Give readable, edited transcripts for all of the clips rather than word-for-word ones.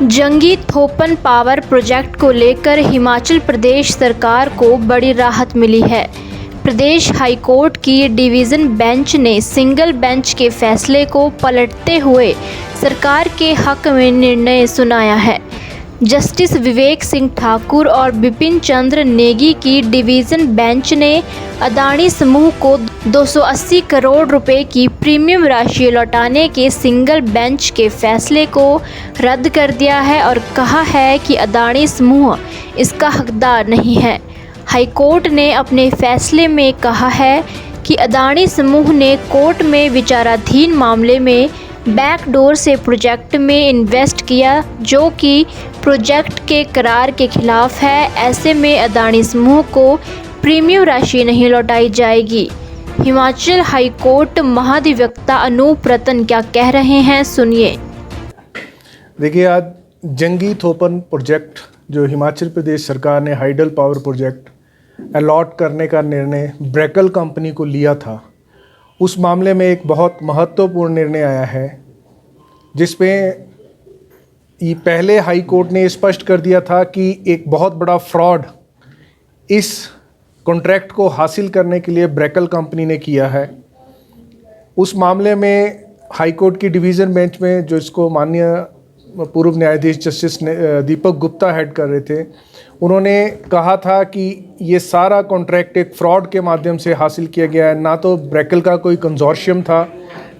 जंगी Thopan power project को लेकर हिमाचल प्रदेश सरकार को बड़ी राहत मिली है। प्रदेश हाईकोर्ट की डिवीज़न बेंच ने सिंगल बेंच के फैसले को पलटते हुए सरकार के हक में निर्णय सुनाया है। जस्टिस विवेक सिंह ठाकुर और बिपिन चंद्र नेगी की डिवीज़न बेंच ने अदानी समूह को 280 करोड़ रुपए की प्रीमियम राशि लौटाने के सिंगल बेंच के फैसले को रद्द कर दिया है और कहा है कि अदानी समूह इसका हकदार नहीं है। हाईकोर्ट ने अपने फैसले में कहा है कि अदानी समूह ने कोर्ट में विचाराधीन मामले में बैकडोर से प्रोजेक्ट में इन्वेस्ट किया, जो कि प्रोजेक्ट के करार के खिलाफ है। ऐसे में अदानी समूह को प्रीमियम राशि नहीं लौटाई जाएगी। हिमाचल हाईकोर्ट महाधिवक्ता अनूप रतन क्या कह रहे हैं, सुनिए। देखिए, आज जंगी थोपन प्रोजेक्ट जो हिमाचल प्रदेश सरकार ने हाइडल पावर प्रोजेक्ट अलॉट करने का निर्णय ब्रेकल कंपनी को लिया था, उस मामले में एक बहुत महत्वपूर्ण निर्णय आया है, जिसमें ये पहले हाई कोर्ट ने स्पष्ट कर दिया था कि एक बहुत बड़ा फ्रॉड इस कॉन्ट्रैक्ट को हासिल करने के लिए ब्रेकल कंपनी ने किया है। उस मामले में हाई कोर्ट की डिवीज़न बेंच में जो इसको माननीय पूर्व न्यायाधीश जस्टिस दीपक गुप्ता हेड कर रहे थे, उन्होंने कहा था कि ये सारा कॉन्ट्रैक्ट एक फ्रॉड के माध्यम से हासिल किया गया है। ना तो ब्रेकल का कोई कंजोर्शियम था,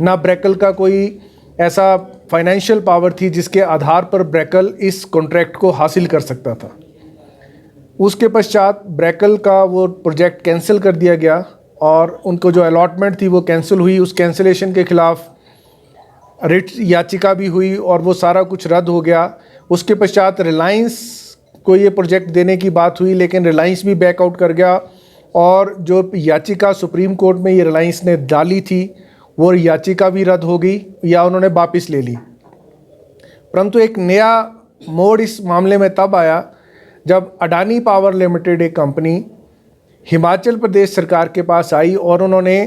ना ब्रेकल का कोई ऐसा फाइनेंशियल पावर थी जिसके आधार पर ब्रेकल इस कॉन्ट्रैक्ट को हासिल कर सकता था। उसके पश्चात ब्रेकल का वो प्रोजेक्ट कैंसिल कर दिया गया और उनको जो अलॉटमेंट थी वो कैंसिल हुई। उस कैंसिलेशन के खिलाफ रिट याचिका भी हुई और वो सारा कुछ रद्द हो गया। उसके पश्चात रिलायंस को ये प्रोजेक्ट देने की बात हुई, लेकिन रिलायंस भी बैकआउट कर गया और जो याचिका सुप्रीम कोर्ट में ये रिलायंस ने डाली थी वो याचिका भी रद्द हो गई या उन्होंने वापस ले ली। परंतु एक नया मोड़ इस मामले में तब आया जब अडानी पावर लिमिटेड एक कंपनी हिमाचल प्रदेश सरकार के पास आई और उन्होंने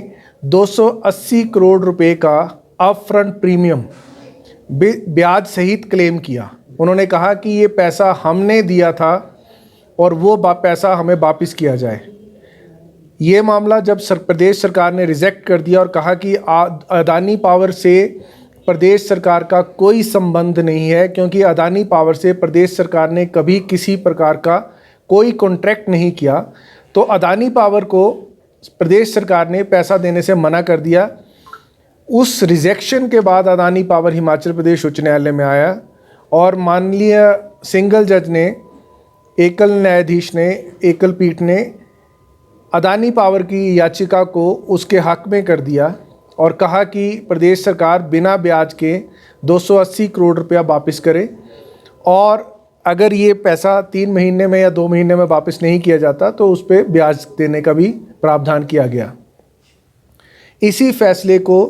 280 करोड़ रुपए का अपफ्रंट प्रीमियम ब्याज सहित क्लेम किया। उन्होंने कहा कि ये पैसा हमने दिया था और वो पैसा हमें वापस किया जाए। ये मामला जब प्रदेश सरकार ने रिजेक्ट कर दिया और कहा कि अदानी पावर से प्रदेश सरकार का कोई संबंध नहीं है, क्योंकि अदानी पावर से प्रदेश सरकार ने कभी किसी प्रकार का कोई कॉन्ट्रैक्ट नहीं किया, तो अदानी पावर को प्रदेश सरकार ने पैसा देने से मना कर दिया। उस रिजेक्शन के बाद अदानी पावर हिमाचल प्रदेश उच्च न्यायालय में आया और माननीय सिंगल जज ने, एकल न्यायाधीश ने, एकल पीठ ने अदानी पावर की याचिका को उसके हक में कर दिया और कहा कि प्रदेश सरकार बिना ब्याज के 280 करोड़ रुपया वापस करे और अगर ये पैसा 3 महीने में या 2 महीने में वापस नहीं किया जाता तो उस पर ब्याज देने का भी प्रावधान किया गया। इसी फैसले को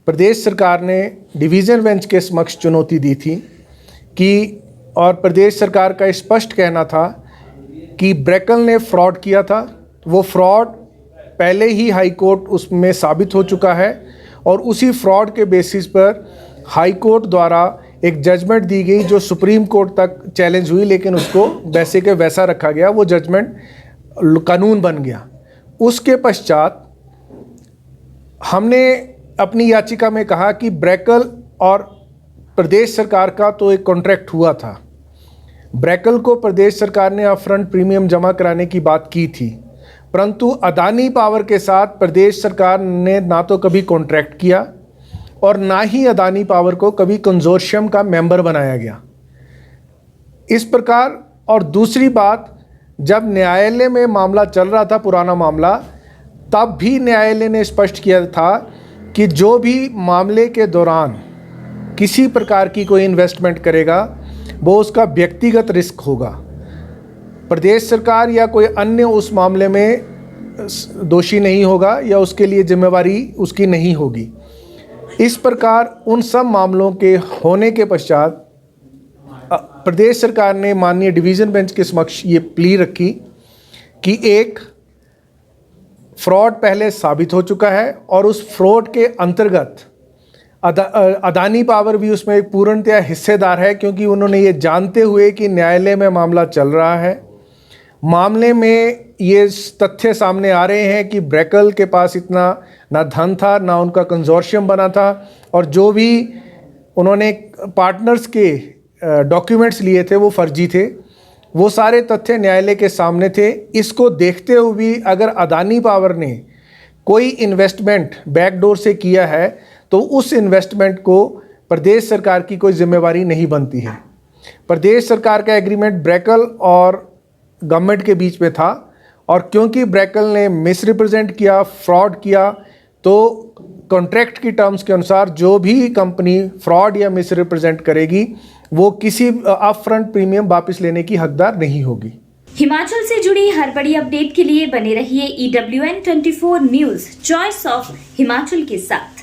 प्रदेश सरकार ने डिवीज़न बेंच के समक्ष चुनौती दी थी कि, और प्रदेश सरकार का स्पष्ट कहना था कि ब्रेकल ने फ्रॉड किया था। वो फ्रॉड पहले ही हाई कोर्ट उसमें साबित हो चुका है और उसी फ्रॉड के बेसिस पर हाई कोर्ट द्वारा एक जजमेंट दी गई जो सुप्रीम कोर्ट तक चैलेंज हुई, लेकिन उसको वैसे के वैसा रखा गया। वो जजमेंट कानून बन गया। उसके पश्चात हमने अपनी याचिका में कहा कि ब्रेकल और प्रदेश सरकार का तो एक कॉन्ट्रैक्ट हुआ था। ब्रेकल को प्रदेश सरकार ने अपफ्रंट प्रीमियम जमा कराने की बात की थी, परंतु अदानी पावर के साथ प्रदेश सरकार ने ना तो कभी कॉन्ट्रैक्ट किया और ना ही अदानी पावर को कभी कंजोर्शियम का मेंबर बनाया गया। इस प्रकार, और दूसरी बात, जब न्यायालय में मामला चल रहा था, पुराना मामला, तब भी न्यायालय ने स्पष्ट किया था कि जो भी मामले के दौरान किसी प्रकार की कोई इन्वेस्टमेंट करेगा वो उसका व्यक्तिगत रिस्क होगा। प्रदेश सरकार या कोई अन्य उस मामले में दोषी नहीं होगा या उसके लिए जिम्मेवारी उसकी नहीं होगी। इस प्रकार उन सब मामलों के होने के पश्चात प्रदेश सरकार ने माननीय डिवीज़न बेंच के समक्ष ये प्ली रखी कि एक फ्रॉड पहले साबित हो चुका है और उस फ्रॉड के अंतर्गत अदानी पावर भी उसमें एक पूर्णतया हिस्सेदार है, क्योंकि उन्होंने ये जानते हुए कि न्यायालय में मामला चल रहा है, मामले में ये तथ्य सामने आ रहे हैं कि ब्रेकल के पास इतना ना धन था, ना उनका कंजोर्शियम बना था, और जो भी उन्होंने पार्टनर्स के डॉक्यूमेंट्स लिए थे वो फर्जी थे। वो सारे तथ्य न्यायालय के सामने थे। इसको देखते हुए भी अगर अदानी पावर ने कोई इन्वेस्टमेंट बैकडोर से किया है तो उस इन्वेस्टमेंट को प्रदेश सरकार की कोई जिम्मेवारी नहीं बनती है। प्रदेश सरकार का एग्रीमेंट ब्रेकल और गवर्नमेंट के बीच में था, और क्योंकि ब्रेकल ने मिसरिप्रेजेंट किया, फ्रॉड किया, तो कॉन्ट्रैक्ट की टर्म्स के अनुसार जो भी कंपनी फ्रॉड या मिसरिप्रेजेंट करेगी वो किसी अपफ्रंट प्रीमियम वापस लेने की हकदार नहीं होगी। हिमाचल से जुड़ी हर बड़ी अपडेट के लिए बने रहिए EWN24 news choice of Himachal के साथ।